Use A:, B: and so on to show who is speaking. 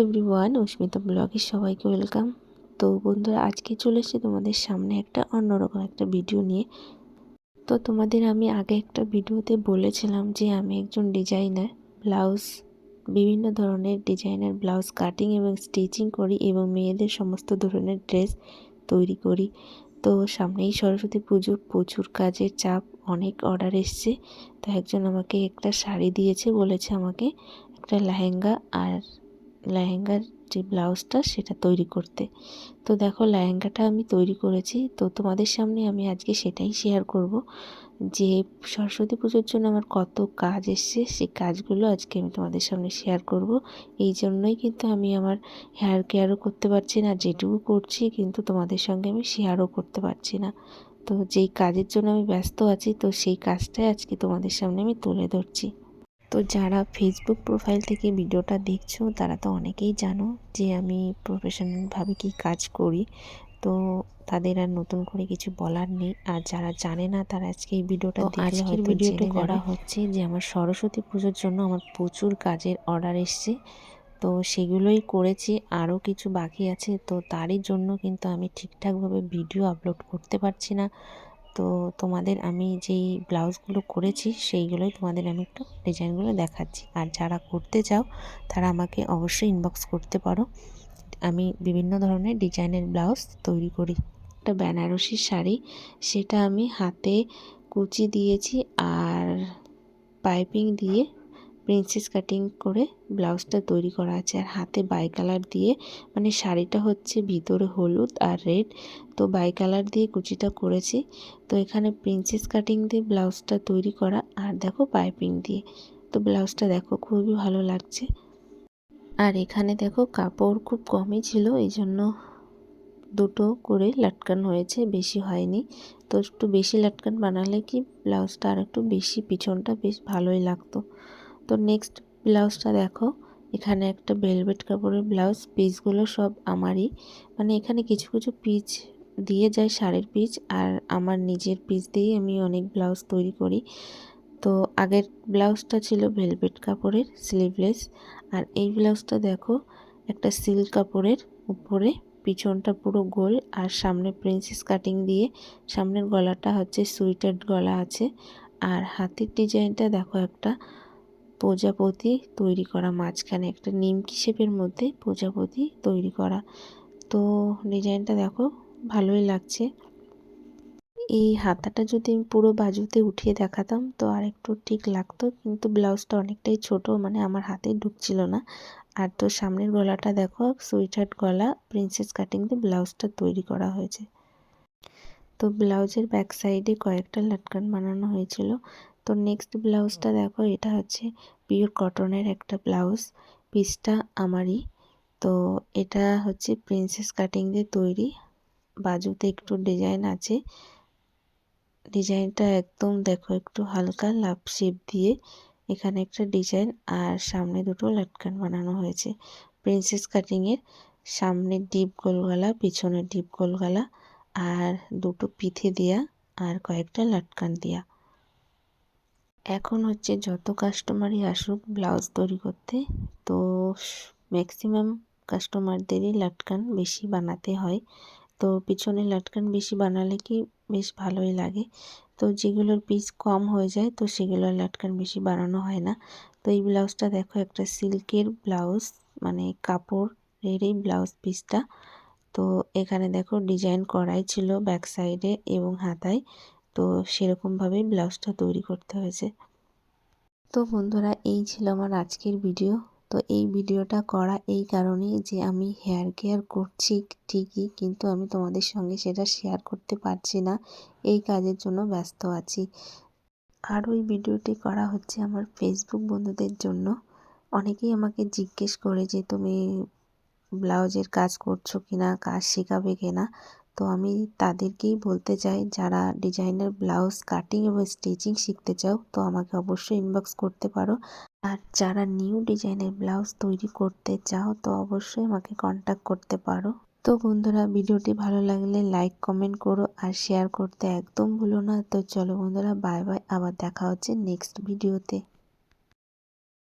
A: Everyone, অস্মিতা ব্লগে সবাইকে welcome. তো বন্ধুরা, আজকে চলে এসেছি তোমাদের সামনে একটা অন্যরকম একটা ভিডিও নিয়ে। তো তোমাদের আমি আগে একটা ভিডিওতে বলেছিলাম যে আমি একজন ডিজাইনার, ব্লাউজ বিভিন্ন ধরনের ডিজাইনার ব্লাউজ কাটিং এবং স্টিচিং করি এবং মেয়েদের সমস্ত ধরনের ড্রেস তৈরি করি। তো সামনেই সরস্বতী পুজো, প্রচুর কাজের চাপ, অনেক অর্ডার এসছে। তো একজন আমাকে একটা শাড়ি দিয়েছে, বলেছে আমাকে একটা লেহেঙ্গা আর লেহেঙ্গার যে ব্লাউজটা সেটা তৈরি করতে। তো দেখো, লেহেঙ্গাটা আমি তৈরি করেছি। তো তোমাদের সামনে আমি আজকে সেটাই শেয়ার করব যে সরস্বতী পুজোর জন্য আমার কত কাজ এসছে, সেই কাজগুলো আজকে আমি তোমাদের সামনে শেয়ার করব। এই জন্যই কিন্তু আমি আমার হেয়ার কেয়ারও করতে পারছি না, যেটুকু করছি কিন্তু তোমাদের সঙ্গে আমি শেয়ারও করতে পারছি না। তো যেই কাজের জন্য আমি ব্যস্ত আছি, তো সেই কাজটাই আজকে তোমাদের সামনে আমি তুলে ধরছি। তো যারা ফেসবুক প্রোফাইল থেকে ভিডিওটা দেখছো তারা তো অনেকেই জানো যে আমি প্রফেশনালভাবে কী কাজ করি। তো তাদের আর নতুন করে কিছু বলার নেই। আর যারা জানে না তারা আজকে এই ভিডিওটা দেখলে হয়তো ভিডিওটা করা হচ্ছে যে আমার সরস্বতী পুজোর জন্য আমার প্রচুর কাজের অর্ডার এসছে। তো সেগুলোই করেছি, আরও কিছু বাকি আছে। তো তারই জন্য কিন্তু আমি ঠিকঠাকভাবে ভিডিও আপলোড করতে পারছি না। তো তোমাদের আমি যেই ব্লাউজগুলো করেছি সেইগুলোই তোমাদের আমি একটু ডিজাইনগুলো দেখাচ্ছি। আর যারা করতে চাও তারা আমাকে অবশ্যই ইনবক্স করতে পারো। আমি বিভিন্ন ধরনের ডিজাইনের ব্লাউজ তৈরি করি। একটা বেনারসি শাড়ি, সেটা আমি হাতে কুচি দিয়েছি আর পাইপিং দিয়ে প্রিন্সেস কাটিং করে ব্লাউজটা তৈরি করা আছে। আর হাতে বাই কালার দিয়ে, মানে শাড়িটা হচ্ছে ভিতরে হলুদ আর রেড, তো বাই কালার দিয়ে কুচিটা করেছি। তো এখানে প্রিন্সেস কাটিং দিয়ে ব্লাউজটা তৈরি করা, আর দেখো পাইপিং দিয়ে। তো ব্লাউজটা দেখো খুবই ভালো লাগছে। আর এখানে দেখো কাপড় খুব কমই ছিল, এই জন্য দুটো করে লাটকান হয়েছে, বেশি হয়নি। তো একটু বেশি লাটকান বানালে কি ব্লাউজটা আর একটু বেশি পিছনটা বেশ ভালোই লাগতো। তো নেক্সট ব্লাউজটা দেখো, এখানে একটা ভেলভেট কাপড়ের ব্লাউজ। পিসগুলো সব আমারই, মানে এখানে কিছু কিছু পিস দিয়ে যায় শাড়ির পিস, আর আমার নিজের পিস দিয়ে আমি অনেক ব্লাউজ তৈরি করি। তো আগের ব্লাউজটা ছিল ভেলভেট কাপড়ের স্লিভলেস, আর এই ব্লাউজটা দেখো একটা সিল্ক কাপড়ের উপরে, পিছনটা পুরো গোল আর সামনে প্রিন্সেস কাটিং দিয়ে, সামনের গলাটা হচ্ছে সুইটেড গলা আছে। আর হাতের ডিজাইনটা দেখো একটা প্রজাপতি তৈরি করা, মাঝখানে একটা নিমকি শেপের মধ্যে প্রজাপতি তৈরি করা। তো ডিজাইনটা দেখো ভালোই লাগছে। এই হাতাটা যদি আমি পুরো বাজুতে উঠিয়ে দেখাতাম তো আর একটু ঠিক লাগতো, কিন্তু ব্লাউজটা অনেকটাই ছোট, মানে আমার হাতে ঢুকছিল না। আর তো সামনের গলাটা দেখো সুইটহার্ট গলা, প্রিন্সেস কাটিং দিয়ে ব্লাউজটা তৈরি করা হয়েছে। তো ব্লাউজের ব্যাক সাইডে কয়েকটা লাটকান বানানো হয়েছিল। তো নেক্সট ব্লাউজটা দেখো, এটা হচ্ছে পিওর কটনের একটা ব্লাউজ, পিসটা আমারই। তো এটা হচ্ছে প্রিন্সেস কাটিং দিয়ে তৈরি, বাজুতে একটু ডিজাইন আছে। ডিজাইনটা একদম দেখো একটু হালকা লাভ শেপ দিয়ে এখানে একটা ডিজাইন, আর সামনে দুটো লাটকান বানানো হয়েছে প্রিন্সেস কাটিংয়ের। সামনে ডিপ গোল গলা, পিছনে ডিপ গোল গলা, আর দুটো পিঠে দেয়া আর কয়েকটা লাটকান দেয়া। এখন হচ্ছে যত কাস্টমারই আসুক ব্লাউজ তৈরি করতে, তো ম্যাক্সিমাম কাস্টমারদেরই লাটকান বেশি বানাতে হয়। তো পিছনে লাটকান বেশি বানালে কি বেশ ভালোই লাগে। তো যেগুলোর পিস কম হয়ে যায় তো সেগুলোর লাটকান বেশি বানানো হয় না। তো এই ব্লাউজটা দেখো একটা সিল্কের ব্লাউজ, মানে কাপড়ের এই ব্লাউজ পিসটা। তো এখানে দেখো ডিজাইন করাই ছিল ব্যাক সাইডে এবং হাতায়, তো সেরকমভাবেই ব্লাউজটা তৈরি করতে হয়েছে। তো বন্ধুরা, এই ছিল আমার আজকের ভিডিও। তো এই ভিডিওটা করা এই কারণেই যে আমি হেয়ার কেয়ার করছি ঠিকই, কিন্তু আমি তোমাদের সঙ্গে সেটা শেয়ার করতে পারছি না, এই কাজের জন্য ব্যস্ত আছি। আর ওই ভিডিওটি করা হচ্ছে আমার ফেসবুক বন্ধুদের জন্য। অনেকেই আমাকে জিজ্ঞেস করে যে তুমি ব্লাউজের কাজ করছো কিনা, কাজ শেখাবে কিনা। তো আমি তাদেরকেই বলতে চাই, যারা ডিজাইনার ব্লাউজ কাটিং এবং স্টিচিং শিখতে চাও তো আমাকে অবশ্যই ইনবক্স করতে পারো। আর যারা নিউ ডিজাইনের ব্লাউজ তৈরি করতে চাও তো অবশ্যই আমাকে কন্ট্যাক্ট করতে পারো। তো বন্ধুরা, ভিডিওটি ভালো লাগলে লাইক কমেন্ট করো আর শেয়ার করতে একদম ভুলো না। তো চলো বন্ধুরা, বাই বাই, আবার দেখা হচ্ছে নেক্সট ভিডিওতে।